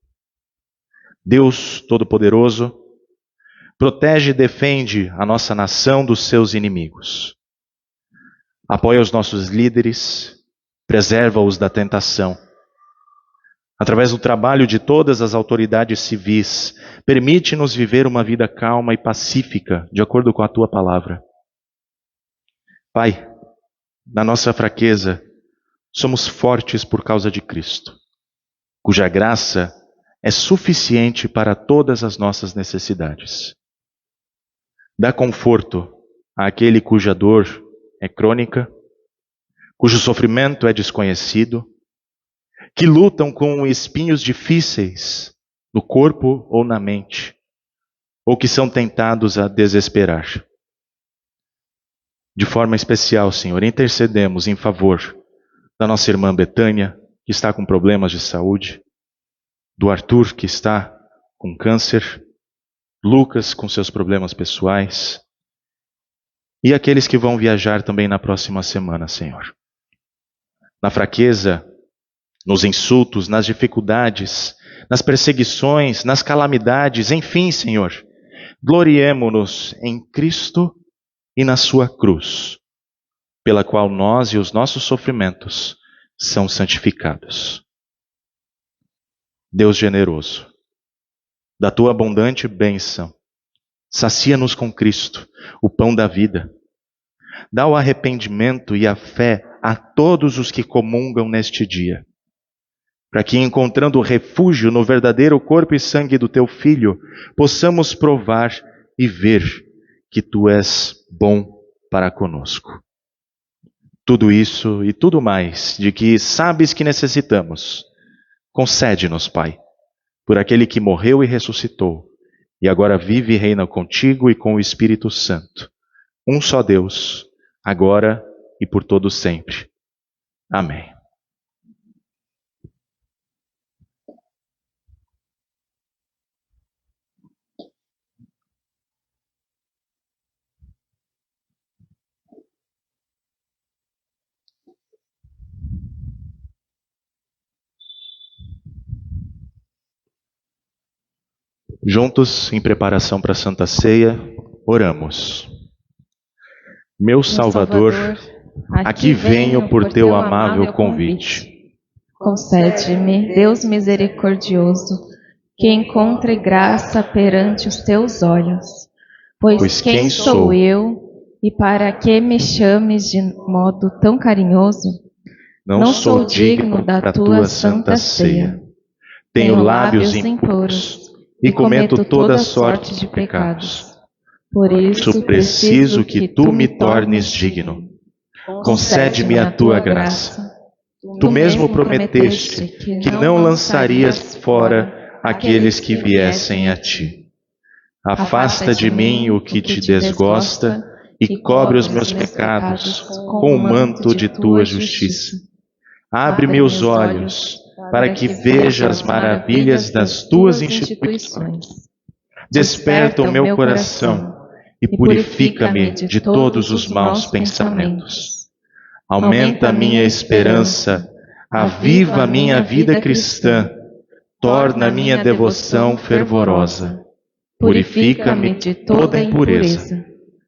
Deus Todo-Poderoso, protege e defende a nossa nação dos seus inimigos. Apoia os nossos líderes, preserva-os da tentação. Através do trabalho de todas as autoridades civis, permite-nos viver uma vida calma e pacífica, de acordo com a tua palavra. Pai, na nossa fraqueza, somos fortes por causa de Cristo, cuja graça é suficiente para todas as nossas necessidades. Dá conforto àquele cuja dor é crônica, cujo sofrimento é desconhecido, que lutam com espinhos difíceis no corpo ou na mente, ou que são tentados a desesperar. De forma especial, Senhor, intercedemos em favor da nossa irmã Betânia, que está com problemas de saúde, do Arthur, que está com câncer, Lucas com seus problemas pessoais e aqueles que vão viajar também na próxima semana, Senhor. Na fraqueza, nos insultos, nas dificuldades, nas perseguições, nas calamidades, enfim, Senhor, gloriemo-nos em Cristo e na sua cruz, pela qual nós e os nossos sofrimentos são santificados. Deus generoso, da tua abundante bênção, sacia-nos com Cristo, o pão da vida. Dá o arrependimento e a fé a todos os que comungam neste dia, para que, encontrando refúgio no verdadeiro corpo e sangue do teu Filho, possamos provar e ver que tu és bom para conosco. Tudo isso e tudo mais de que sabes que necessitamos, concede-nos, Pai, por aquele que morreu e ressuscitou, e agora vive e reina contigo e com o Espírito Santo, um só Deus, agora e por todo sempre. Amém. Juntos, em preparação para a Santa Ceia, oramos. Meu Salvador, aqui venho por teu amável convite. Concede-me, Deus misericordioso, que encontre graça perante os teus olhos. Pois quem sou eu e para que me chames de modo tão carinhoso? Não sou digno da tua santa ceia. Tenho lábios impuros e cometo toda sorte de pecados. Por isso preciso que tu me tornes digno. Concede-me a tua graça. Tu mesmo prometeste que não lançarias fora aqueles que viessem a ti. Afasta de mim o que te desgosta e cobre os meus pecados com o manto de tua justiça. Abre-me os olhos para que veja as maravilhas das tuas instituições. Desperta o meu coração e purifica-me de todos os maus pensamentos. Aumenta a minha esperança, aviva a minha vida cristã, torna a minha devoção fervorosa. Purifica-me de toda impureza,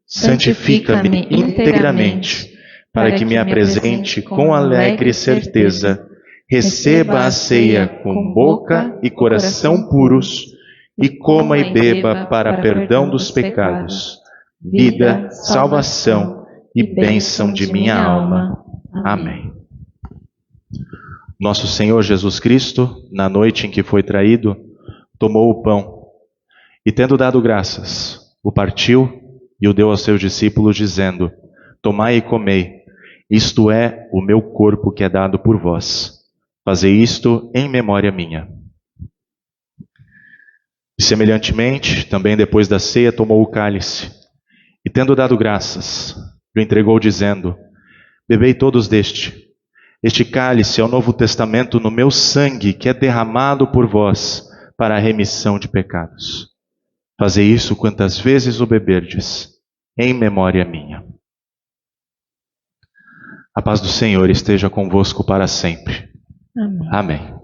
santifica-me inteiramente, para que me apresente com alegre certeza, receba a ceia com boca e coração puros, e coma e beba para perdão dos pecados, vida, salvação e bênção de minha alma. Amém. Nosso Senhor Jesus Cristo, na noite em que foi traído, tomou o pão e, tendo dado graças, o partiu e o deu aos seus discípulos, dizendo: Tomai e comei, isto é o meu corpo que é dado por vós. Fazei isto em memória minha. E semelhantemente, também depois da ceia, tomou o cálice, e tendo dado graças, o entregou, dizendo: Bebei todos deste. Este cálice é o novo testamento no meu sangue, que é derramado por vós para a remissão de pecados. Fazei isso quantas vezes o beberdes, em memória minha. A paz do Senhor esteja convosco para sempre. Amém. Amém.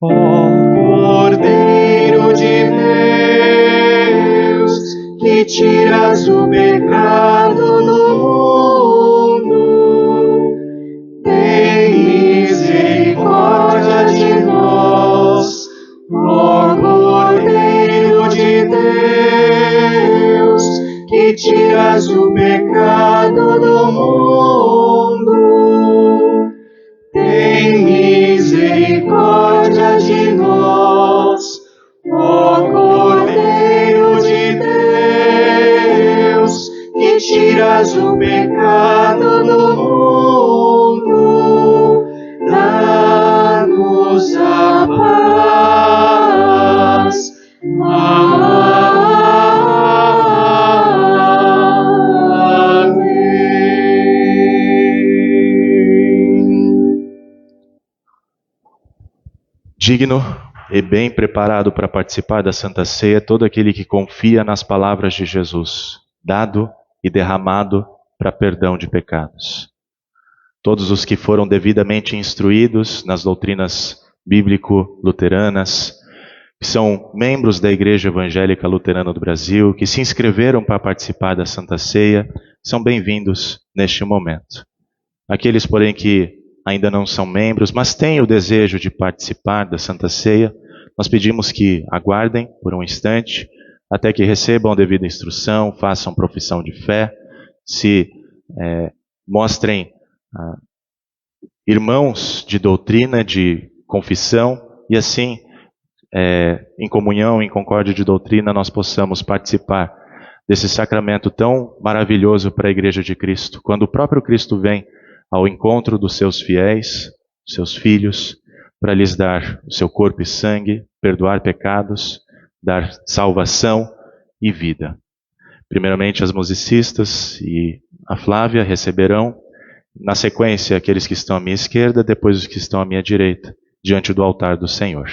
Ó Cordeiro de Deus, que tiras o pecado do mundo, tem misericórdia de nós. Ó Cordeiro de Deus, que tiras o pecado do mundo, tem misericórdia de nós. Ó Cordeiro de Deus, que tiras o pecado do mundo, dá-nos a paz. Amém. Digno e bem preparado para participar da Santa Ceia todo aquele que confia nas palavras de Jesus, dado e derramado para perdão de pecados. Todos os que foram devidamente instruídos nas doutrinas bíblico-luteranas, que são membros da Igreja Evangélica Luterana do Brasil, que se inscreveram para participar da Santa Ceia, são bem-vindos neste momento. Aqueles, porém, que ainda não são membros, mas têm o desejo de participar da Santa Ceia, nós pedimos que aguardem por um instante, até que recebam a devida instrução, façam profissão de fé, se mostrem irmãos de doutrina, de confissão, e assim, em comunhão, em concórdia de doutrina, nós possamos participar desse sacramento tão maravilhoso para a Igreja de Cristo, quando o próprio Cristo vem ao encontro dos seus fiéis, seus filhos, para lhes dar o seu corpo e sangue, perdoar pecados, dar salvação e vida. Primeiramente, as musicistas e a Flávia receberão, na sequência, aqueles que estão à minha esquerda, depois os que estão à minha direita, diante do altar do Senhor.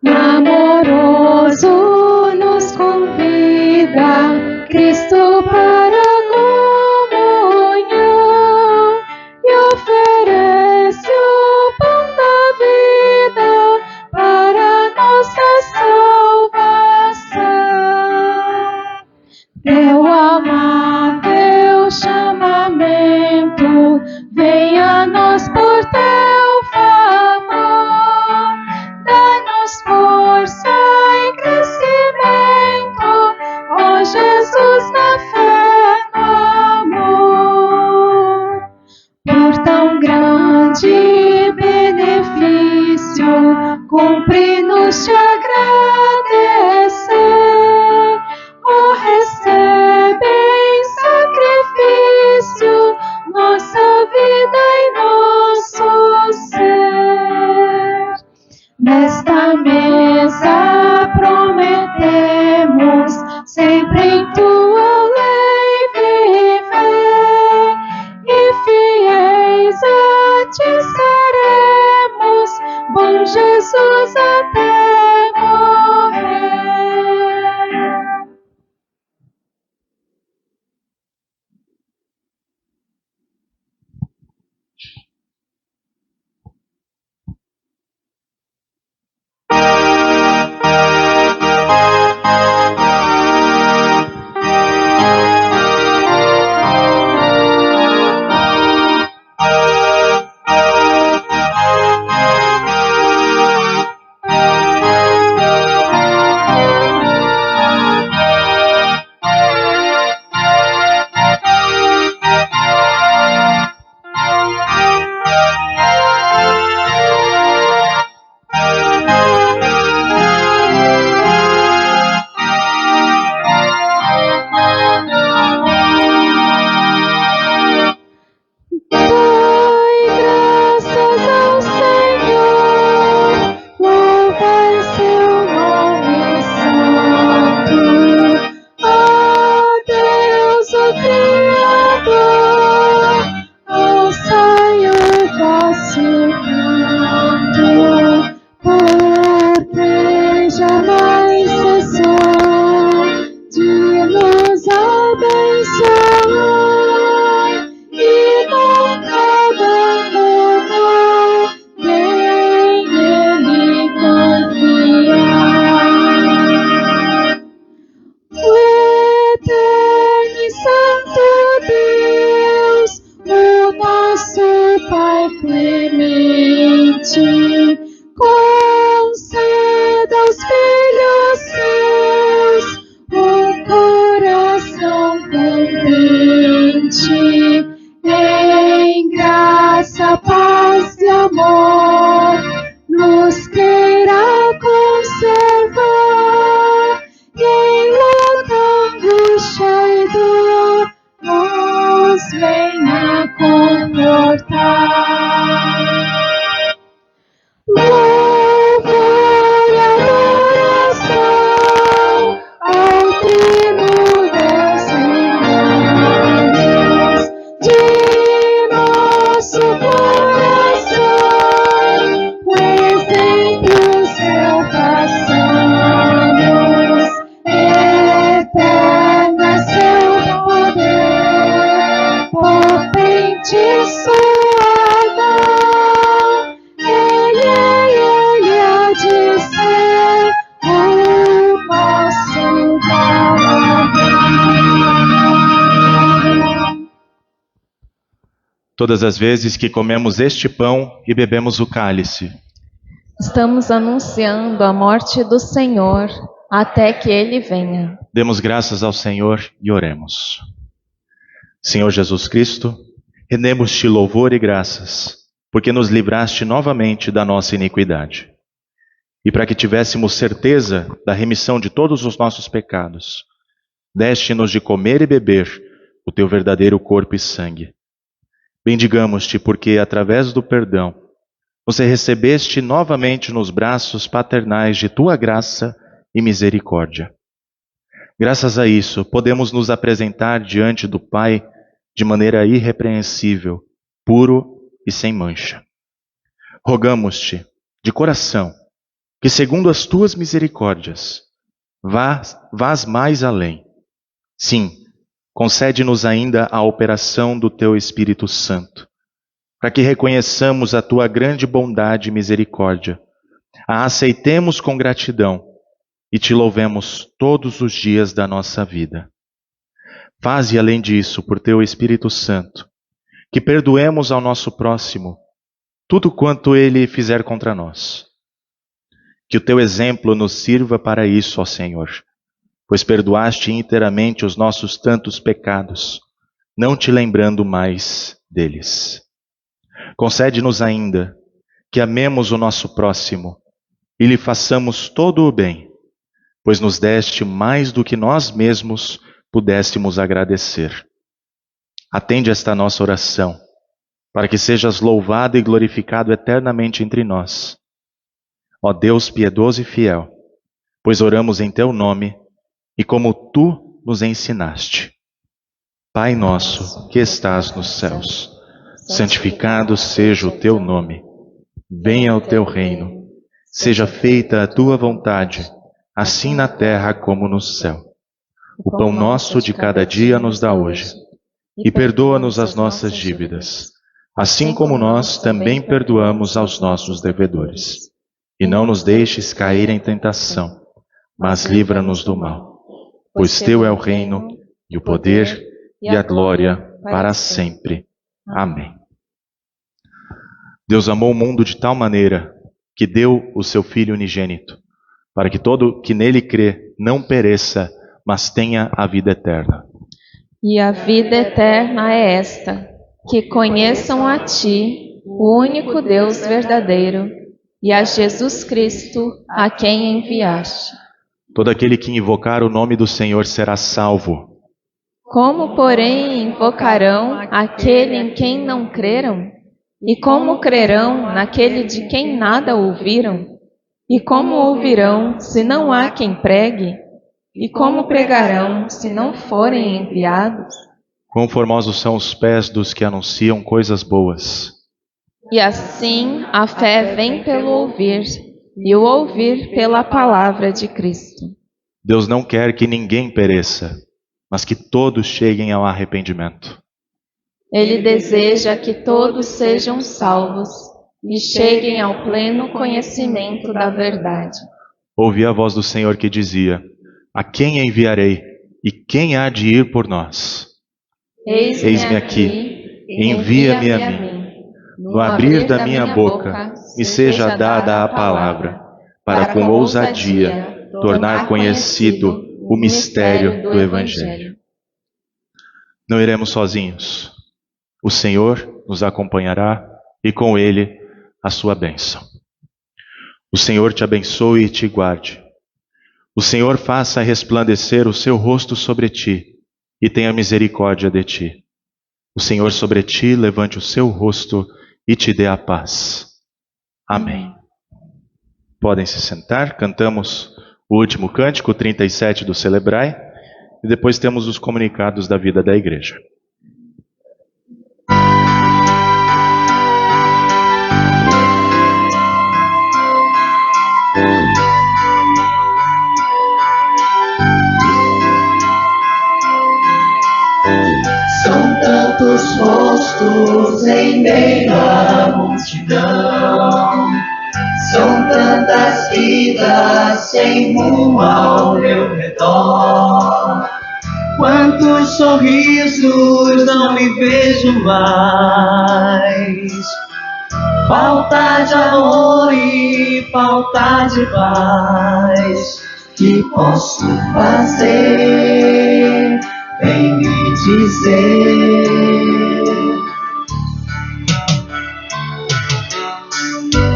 Amoroso nos convida Cristo para a comunhão e oferece o pão da vida para nossa salvação. Teu amável chamamento vem a nós por teu favor, dá-nos força e crescimento, ó Jesus, na fé, no amor. Por tão grande benefício, cumpre-nos te agradecer. Ó, recebe em sacrifício nossa vida e nosso ser. Nesta mesa prometemos sempre em tua lei viver, e fiéis a ti seremos, bom Jesus, até morrer. conceda aos filhos seus um coração contente, em graça, paz e amor, nos queira conservar, e em luta, angústia e dor, nos venha confortar. Louvor e adoração ao Trino Deus Deus, de nosso coração, o exemplo seu façamos, eterno é seu poder, potente sua mão, ele há de ser o nosso Galardão. Todas as vezes que comemos este pão e bebemos o cálice, Estamos anunciando a morte do Senhor até que Ele venha. demos graças ao Senhor e oremos. Senhor Jesus Cristo, rendemos-te louvor e graças, porque nos livraste novamente da nossa iniquidade. E para que tivéssemos certeza da remissão de todos os nossos pecados, deste-nos de comer e beber o teu verdadeiro corpo e sangue. Bendigamos-te porque, através do perdão, você recebeste novamente nos braços paternais de tua graça e misericórdia. Graças a isso, podemos nos apresentar diante do Pai de maneira irrepreensível, puro e sem mancha. Rogamos-te, de coração, que segundo as tuas misericórdias, vás mais além. Sim, concede-nos ainda a operação do teu Espírito Santo, para que reconheçamos a tua grande bondade e misericórdia, a aceitemos com gratidão e te louvemos todos os dias da nossa vida. Faze, além disso, por teu Espírito Santo, que perdoemos ao nosso próximo tudo quanto ele fizer contra nós. Que o teu exemplo nos sirva para isso, ó Senhor, pois perdoaste inteiramente os nossos tantos pecados, não te lembrando mais deles. Concede-nos ainda que amemos o nosso próximo e lhe façamos todo o bem, pois nos deste mais do que nós mesmos pudéssemos agradecer. Atende esta nossa oração, para que sejas louvado e glorificado eternamente entre nós. Ó Deus piedoso e fiel, pois oramos em teu nome e como tu nos ensinaste. Pai nosso que estás nos céus, santificado seja o teu nome. Venha o teu reino. Seja feita a tua vontade, assim na terra como no céu. O pão nosso de cada dia nos dá hoje. E perdoa-nos as nossas dívidas, assim como nós também perdoamos aos nossos devedores. E não nos deixes cair em tentação, mas livra-nos do mal. Pois teu é o reino, e o poder, e a glória para sempre. Amém. Deus amou o mundo de tal maneira que deu o seu Filho unigênito, para que todo que nele crê não pereça, mas tenha a vida eterna. E a vida eterna é esta, que conheçam a Ti, o único Deus verdadeiro, e a Jesus Cristo, a quem enviaste. Todo aquele que invocar o nome do Senhor será salvo. Como, porém, invocarão aquele em quem não creram? E como crerão naquele de quem nada ouviram? E como ouvirão, se não há quem pregue? E como pregarão, se não forem enviados? Quão formosos são os pés dos que anunciam coisas boas. E assim a fé vem pelo ouvir, e o ouvir pela palavra de Cristo. Deus não quer que ninguém pereça, mas que todos cheguem ao arrependimento. Ele deseja que todos sejam salvos e cheguem ao pleno conhecimento da verdade. Ouvi a voz do Senhor que dizia: a quem enviarei? E quem há de ir por nós? Eis-me aqui, envia-me a mim. No abrir da minha boca, me seja dada a palavra, para com ousadia tornar conhecido o mistério do Evangelho. Não iremos sozinhos. O Senhor nos acompanhará e com Ele a sua bênção. O Senhor te abençoe e te guarde. O Senhor faça resplandecer o seu rosto sobre ti e tenha misericórdia de ti. O Senhor sobre ti levante o seu rosto e te dê a paz. Amém. Podem se sentar, cantamos o último cântico, 37 do Celebrai, e depois temos os comunicados da vida da igreja. São tantos rostos em meio à multidão, são tantas vidas sem rumo ao meu redor. Quantos sorrisos não me vejo mais, falta de amor e falta de paz. Que posso fazer? Vem me dizer.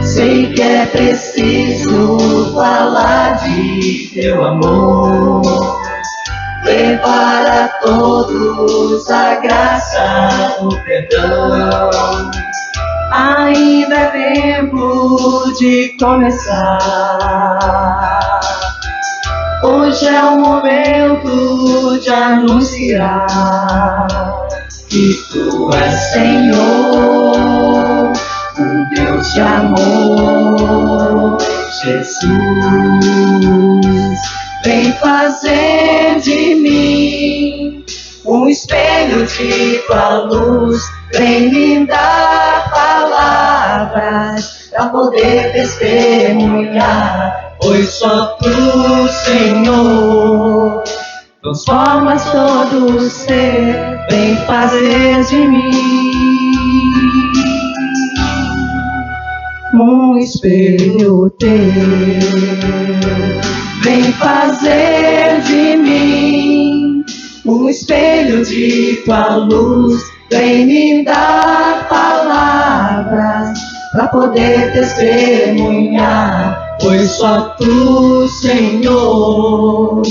Sei que é preciso falar de teu amor, levar a todos a graça do perdão. Ainda é tempo de começar. Hoje é o momento de anunciar que tu és Senhor, um Deus de amor. Jesus, vem fazer de mim um espelho de tua luz. Vem me dar palavras para poder testemunhar, pois só tu, Senhor, transformas todo o ser. Vem fazer de mim um espelho teu. Vem fazer de mim um espelho de tua luz. Vem me dar palavras para poder testemunhar, pois só tu, Senhor,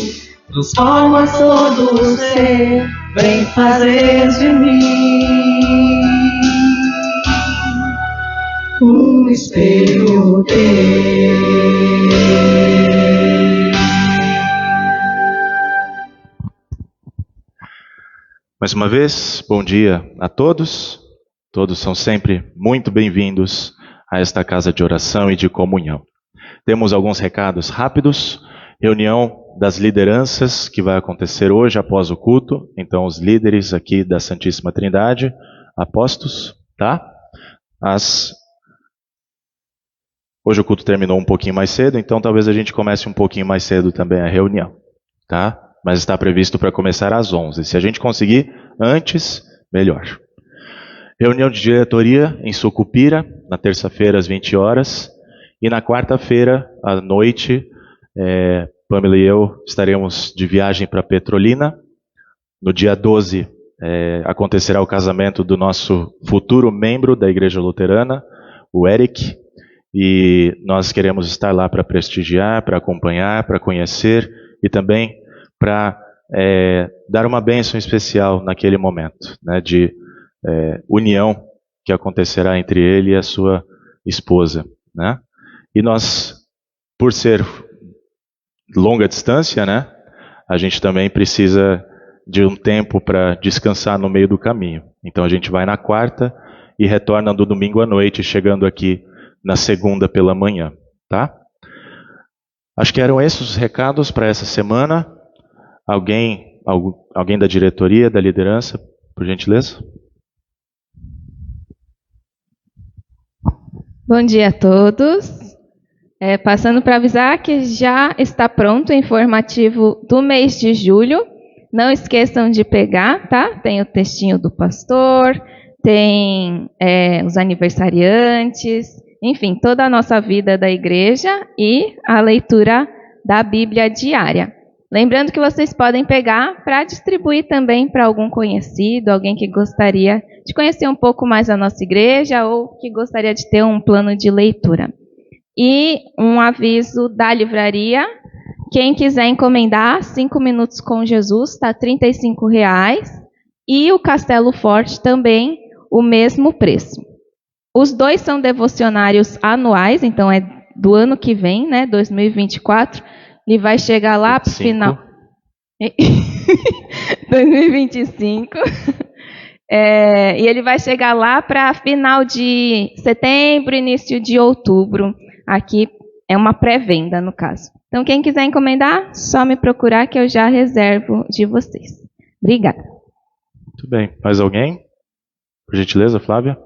transforma todo o ser. Vem fazer de mim um espelho teu. Mais uma vez, bom dia a todos. Todos são sempre muito bem-vindos a esta casa de oração e de comunhão. Temos alguns recados rápidos. Reunião das lideranças que vai acontecer hoje após o culto. Então, os líderes aqui da Santíssima Trindade, apostos, tá? Hoje o culto terminou um pouquinho mais cedo, então talvez a gente comece um pouquinho mais cedo também a reunião, tá? Mas está previsto para começar às 11. Se a gente conseguir antes, melhor. Reunião de diretoria em Sucupira, na terça-feira às 20 horas. E na quarta-feira, à noite, Pamela e eu estaremos de viagem para Petrolina. No dia 12, acontecerá o casamento do nosso futuro membro da Igreja Luterana, o Eric. E nós queremos estar lá para prestigiar, para acompanhar, para conhecer e também para dar uma bênção especial naquele momento, né, de união que acontecerá entre ele e a sua esposa, né? E nós, por ser longa distância, né, a gente também precisa de um tempo para descansar no meio do caminho. Então a gente vai na quarta e retorna no domingo à noite, chegando aqui na segunda pela manhã, tá? Acho que eram esses os recados para essa semana. Alguém da diretoria, da liderança, por gentileza? Bom dia a todos. Passando para avisar que já está pronto o informativo do mês de julho. Não esqueçam de pegar, tá? Tem o textinho do pastor, tem os aniversariantes enfim, toda a nossa vida da igreja e a leitura da Bíblia diária. Lembrando que vocês podem pegar para distribuir também para algum conhecido, alguém que gostaria de conhecer um pouco mais a nossa igreja ou que gostaria de ter um plano de leitura. E um aviso da livraria: quem quiser encomendar 5 Minutos com Jesus, está R$ 35. E o Castelo Forte também, o mesmo preço. Os dois são devocionários anuais, então é do ano que vem, né, 2024. Ele vai chegar lá para o final... 2025. E ele vai chegar lá para final de setembro, início de outubro. Aqui é uma pré-venda, no caso. Então, quem quiser encomendar, só me procurar que eu já reservo de vocês. Obrigada. Muito bem. Mais alguém? Por gentileza, Flávia?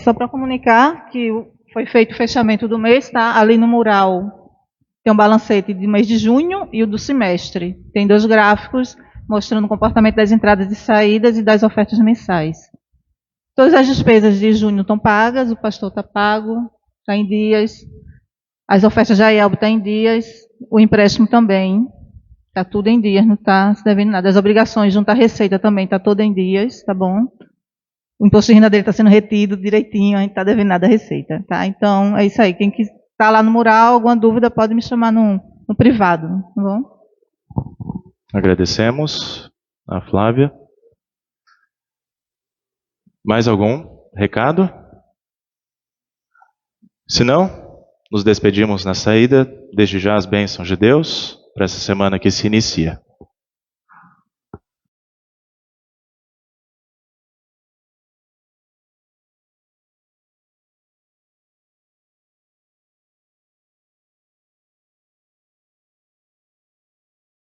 Só para comunicar que foi feito o fechamento do mês, tá? Ali no mural tem um balancete do mês de junho e o do semestre. Tem 2 gráficos mostrando o comportamento das entradas e saídas e das ofertas mensais. Todas as despesas de junho estão pagas, o pastor está pago, está em dias. As ofertas da IELB estão em dias, o empréstimo também. Está tudo em dias, não está se devendo nada. As obrigações junto à receita também está toda em dias, tá bom? O imposto de renda dele está sendo retido direitinho, a gente está devendo nada à receita, tá? Então, é isso aí. Quem está lá no mural, alguma dúvida, pode me chamar no privado, tá bom? Agradecemos a Flávia. Mais algum recado? Se não, nos despedimos na saída. Desde já as bênçãos de Deus para essa semana que se inicia.